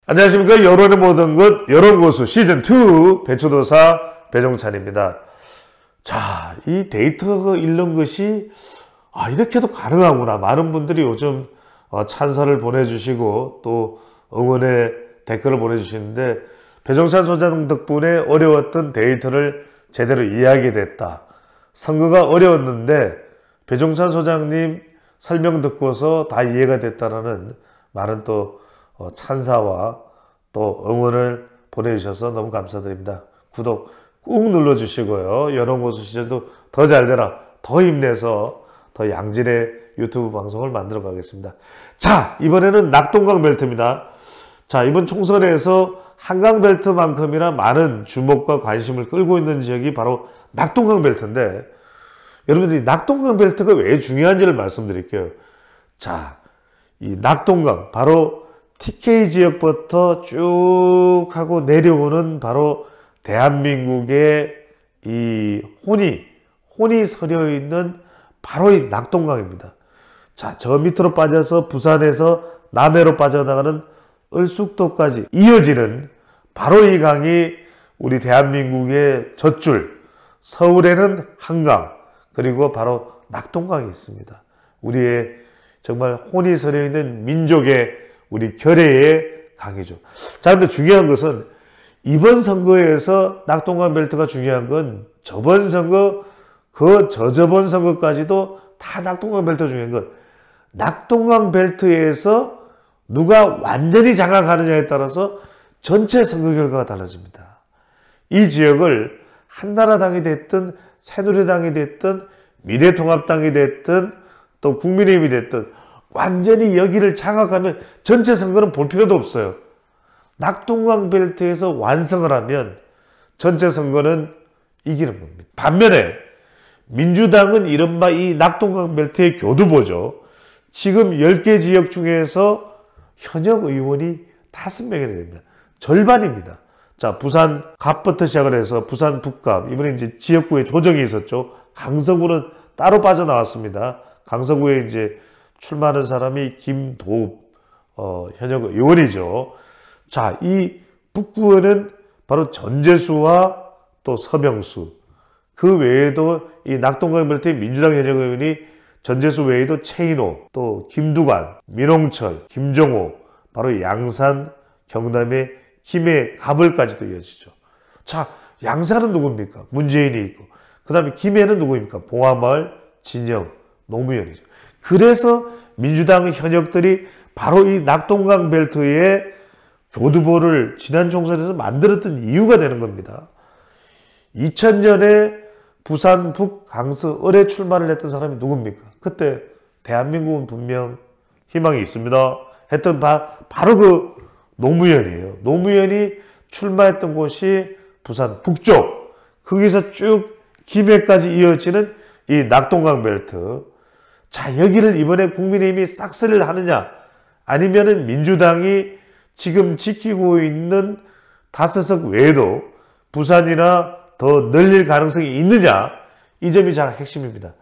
안녕하십니까. 여론의 모든 것 여론고수 시즌2 배추도사 배종찬입니다. 자, 이 데이터 읽는 것이 이렇게도 가능하구나. 많은 분들이 요즘 찬사를 보내주시고 또 응원의 댓글을 보내주시는데, 배종찬 소장 덕분에 어려웠던 데이터를 제대로 이해하게 됐다. 선거가 어려웠는데 배종찬 소장님 설명 듣고서 다 이해가 됐다라는 많은 또 찬사와 또 응원을 보내주셔서 너무 감사드립니다. 구독 꾹 눌러주시고요. 여론고수 시즌도 더 잘되라, 더 힘내서 더 양질의 유튜브 방송을 만들어 가겠습니다. 자, 이번에는 낙동강 벨트입니다. 자, 이번 총선에서 한강 벨트만큼이나 많은 주목과 관심을 끌고 있는 지역이 바로 낙동강 벨트인데, 여러분들이 낙동강 벨트가 왜 중요한지를 말씀드릴게요. 자, 이 낙동강 바로 TK 지역부터 쭉 하고 내려오는 바로 대한민국의 이 혼이 서려 있는 바로 이 낙동강입니다. 자, 저 밑으로 빠져서 부산에서 남해로 빠져나가는 을숙도까지 이어지는 바로 이 강이 우리 대한민국의 젖줄, 서울에는 한강, 그리고 바로 낙동강이 있습니다. 우리의 정말 혼이 서려 있는 민족의 우리 결의의 강이죠. 자, 근데 중요한 것은 이번 선거에서 낙동강 벨트가 중요한 건 저번 선거, 저저번 선거까지도 다 낙동강 벨트가 중요한 건, 낙동강 벨트에서 누가 완전히 장악하느냐에 따라서 전체 선거 결과가 달라집니다. 이 지역을 한나라당이 됐든 새누리당이 됐든 미래통합당이 됐든 또 국민의힘이 됐든 완전히 여기를 장악하면 전체 선거는 볼 필요도 없어요. 낙동강 벨트에서 완성을 하면 전체 선거는 이기는 겁니다. 반면에 민주당은 이른바 이 낙동강 벨트의 교두보죠. 지금 10개 지역 중에서 현역 의원이 5명이나 됩니다. 절반입니다. 자, 부산 갑부터 시작을 해서 부산 북갑, 이번에 이제 지역구에 조정이 있었죠. 강서구는 따로 빠져나왔습니다. 강서구에 이제 출마하는 사람이 김도읍 현역 의원이죠. 자, 이 북구에는 바로 전재수와 또 서명수, 그 외에도 이 낙동강 벨트의 민주당 현역 의원이 전재수 외에도 최인호, 또 김두관, 민홍철, 김정호, 바로 양산, 경남의 김해, 가벌까지도 이어지죠. 자, 양산은 누굽니까? 문재인이 있고, 그 다음에 김해는 누구입니까? 봉화마을, 진영, 노무현이죠. 그래서 민주당 현역들이 바로 이 낙동강 벨트의 교두보를 지난 총선에서 만들었던 이유가 되는 겁니다. 2000년에 부산 북 강서 을에 출마를 했던 사람이 누굽니까? 그때 대한민국은 분명 희망이 있습니다 했던 바로 그 노무현이에요. 노무현이 출마했던 곳이 부산 북쪽, 거기서 쭉 김해까지 이어지는 이 낙동강 벨트. 자, 여기를 이번에 국민의힘이 싹쓸이를 하느냐, 아니면은 민주당이 지금 지키고 있는 5석 외에도 부산이나 더 늘릴 가능성이 있느냐, 이 점이 잘 핵심입니다.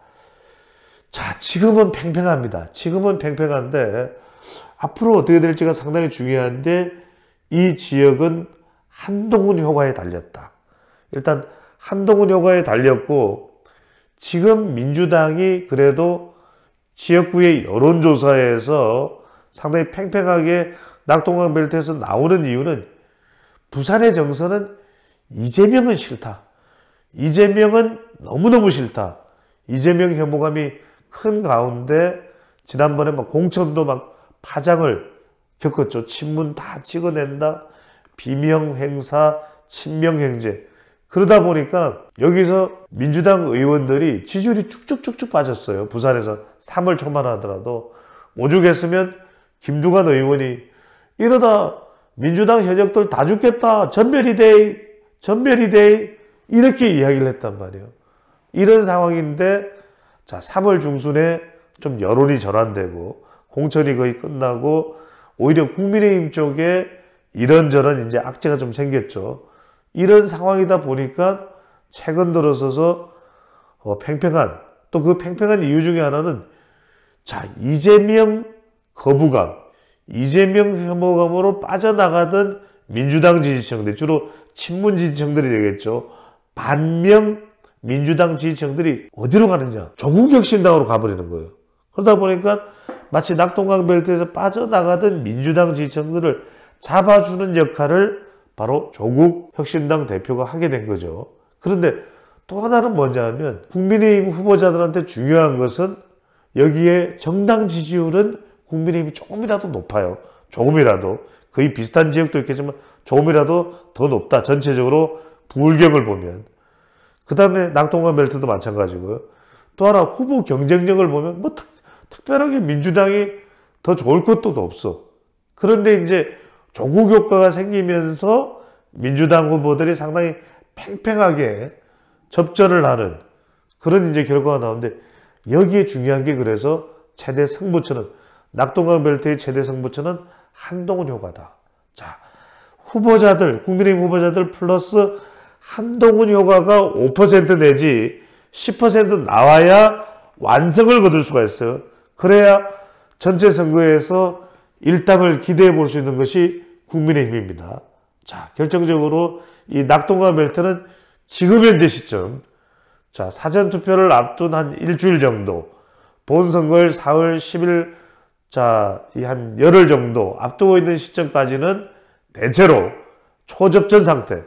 자, 지금은 팽팽합니다. 지금은 팽팽한데 앞으로 어떻게 될지가 상당히 중요한데, 이 지역은 한동훈 효과에 달렸다. 일단 한동훈 효과에 달렸고, 지금 민주당이 그래도 지역구의 여론조사에서 상당히 팽팽하게 낙동강 벨트에서 나오는 이유는, 부산의 정서는 이재명은 싫다. 이재명은 너무너무 싫다. 이재명 혐오감이 큰 가운데 지난번에 공천도 파장을 겪었죠. 친문 다 찍어낸다. 비명 행사, 친명 행제. 그러다 보니까 여기서 민주당 의원들이 지지율이 쭉쭉쭉쭉 빠졌어요. 부산에서 3월 초만 하더라도 오죽했으면 김두관 의원이 이러다 민주당 현역들 다 죽겠다, 전멸이 돼 이렇게 이야기를 했단 말이에요. 이런 상황인데, 자, 3월 중순에 좀 여론이 전환되고 공천이 거의 끝나고 오히려 국민의힘 쪽에 이런저런 이제 악재가 좀 생겼죠. 이런 상황이다 보니까 최근 들어서서 팽팽한, 또 그 팽팽한 이유 중에 하나는, 자, 이재명 거부감, 이재명 혐오감으로 빠져나가던 민주당 지지층들, 주로 친문 지지층들이 되겠죠. 반명 민주당 지지층들이 어디로 가느냐? 조국혁신당으로 가버리는 거예요. 그러다 보니까 마치 낙동강 벨트에서 빠져나가던 민주당 지지층들을 잡아주는 역할을 바로 조국혁신당 대표가 하게 된 거죠. 그런데 또 하나는 뭐냐면 국민의힘 후보자들한테 중요한 것은 여기에 정당 지지율은 국민의힘이 조금이라도 높아요. 조금이라도. 거의 비슷한 지역도 있겠지만 조금이라도 더 높다. 전체적으로 부울경을 보면. 그 다음에 낙동강 벨트도 마찬가지고요. 또 하나 후보 경쟁력을 보면 뭐 특별하게 민주당이 더 좋을 것도 없어. 그런데 이제 조국 효과가 생기면서 민주당 후보들이 상당히 팽팽하게 접전을 하는 그런 이제 결과가 나오는데 여기에 중요한 게 그래서 최대 승부처는 낙동강 벨트의 최대 승부처는 한동훈 효과다. 자, 후보자들, 국민의힘 후보자들 플러스 한동훈 효과가 5% 내지 10% 나와야 완성을 거둘 수가 있어요. 그래야 전체 선거에서 일당을 기대해 볼 수 있는 것이 국민의힘입니다. 자, 결정적으로 이 낙동강 벨트는 지금 현재 시점, 자, 사전투표를 앞둔 한 일주일 정도, 본선거일 4월 10일, 자, 이 한 열흘 정도 앞두고 있는 시점까지는 대체로 초접전 상태.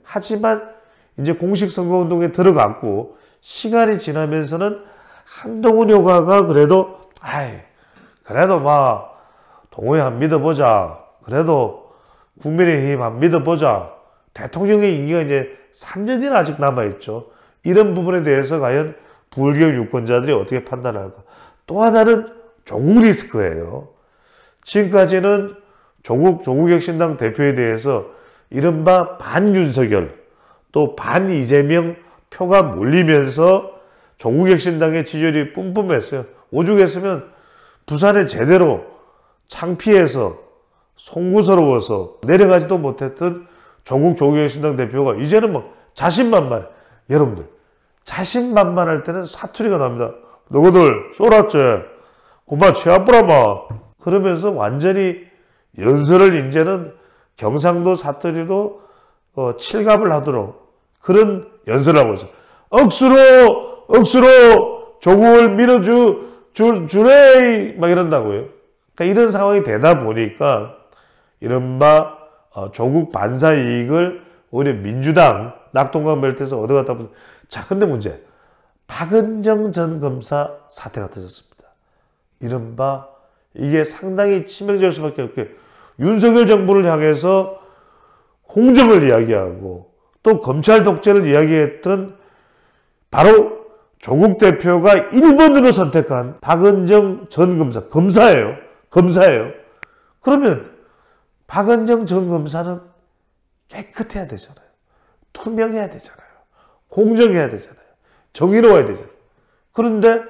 하지만 이제 공식 선거운동에 들어갔고, 시간이 지나면서는 한동훈 효과가 그래도, 그래도 동호회 한 믿어보자. 그래도 국민의힘 한 믿어보자. 대통령의 임기가 이제 3년이나 아직 남아있죠. 이런 부분에 대해서 과연 부울경 유권자들이 어떻게 판단할까. 또 하나는 조국 리스크예요. 지금까지는 조국혁신당 대표에 대해서 이른바 반윤석열 또 반이재명 표가 몰리면서 조국혁신당의 지지율이 뿜뿜했어요. 오죽했으면 부산에 제대로 창피해서 송구스러워서 내려가지도 못했던 조국혁신당 대표가 이제는 막 자신만만해. 여러분들 자신만만할 때는 사투리가 납니다. 너희들 쏠았지? 고마 취합부라마. 그러면서 완전히 연설을 이제는 경상도 사투리로 칠갑을 하도록 그런 연설을 하고 있어요. 억수로 조국을 밀어주래 막 이런다고요. 그러니까 이런 상황이 되다 보니까 이른바 조국 반사 이익을 오히려 민주당 낙동강 벨트에서 얻어갔다 보니 자, 근데 문제 박은정 전 검사 사태가 터졌습니다. 이른바 이게 상당히 치명적일 수밖에 없게 윤석열 정부를 향해서 공정을 이야기하고 또 검찰 독재를 이야기했던 바로 조국 대표가 1번으로 선택한 박은정 전 검사예요. 그러면 박은정 전 검사는 깨끗해야 되잖아요. 투명해야 되잖아요. 공정해야 되잖아요. 정의로워야 되잖아요. 그런데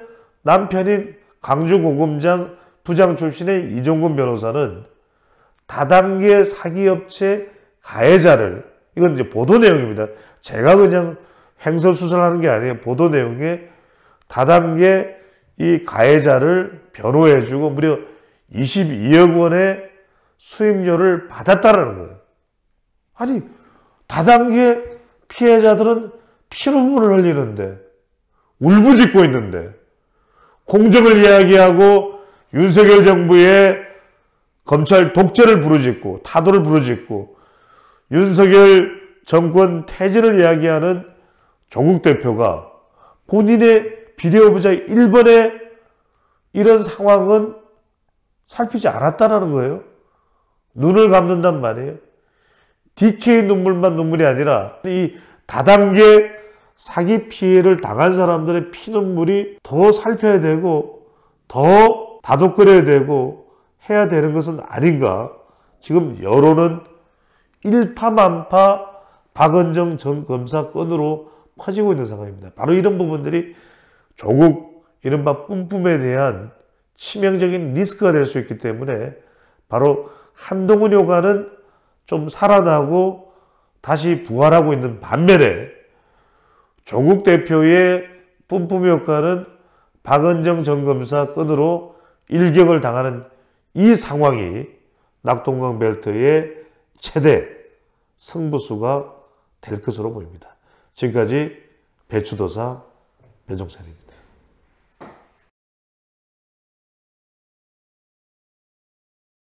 남편인 광주고검장 부장 출신의 이종근 변호사는 다단계 사기업체 가해자를, 이건 이제 보도 내용입니다. 제가 그냥 횡설수설하는 게 아니에요. 보도 내용에 다단계 이 가해자를 변호해주고 무려 22억 원의 수임료를 받았다라는 거예요. 아니, 다단계 피해자들은 피눈물을 흘리는데, 울부짖고 있는데, 공정을 이야기하고 윤석열 정부의 검찰 독재를 부르짖고, 타도를 부르짖고, 윤석열 정권 퇴진을 이야기하는 조국 대표가 본인의 비례후보자 1번의 이런 상황은 살피지 않았다는 거예요. 눈을 감는단 말이에요. DK 눈물만 눈물이 아니라 이 다단계 사기 피해를 당한 사람들의 피눈물이 더 살펴야 되고 더 다독거려야 되고 해야 되는 것은 아닌가. 지금 여론은 일파만파 박은정 전 검사 건으로 퍼지고 있는 상황입니다. 바로 이런 부분들이 조국 이른바 뿜뿜에 대한 치명적인 리스크가 될 수 있기 때문에 바로 한동훈 효과는 좀 살아나고 다시 부활하고 있는 반면에 조국 대표의 뿜뿜 효과는 박은정 전 검사 건으로 일격을 당하는 이 상황이 낙동강 벨트의 최대 승부수가 될 것으로 보입니다. 지금까지 배추도사 배종찬입니다.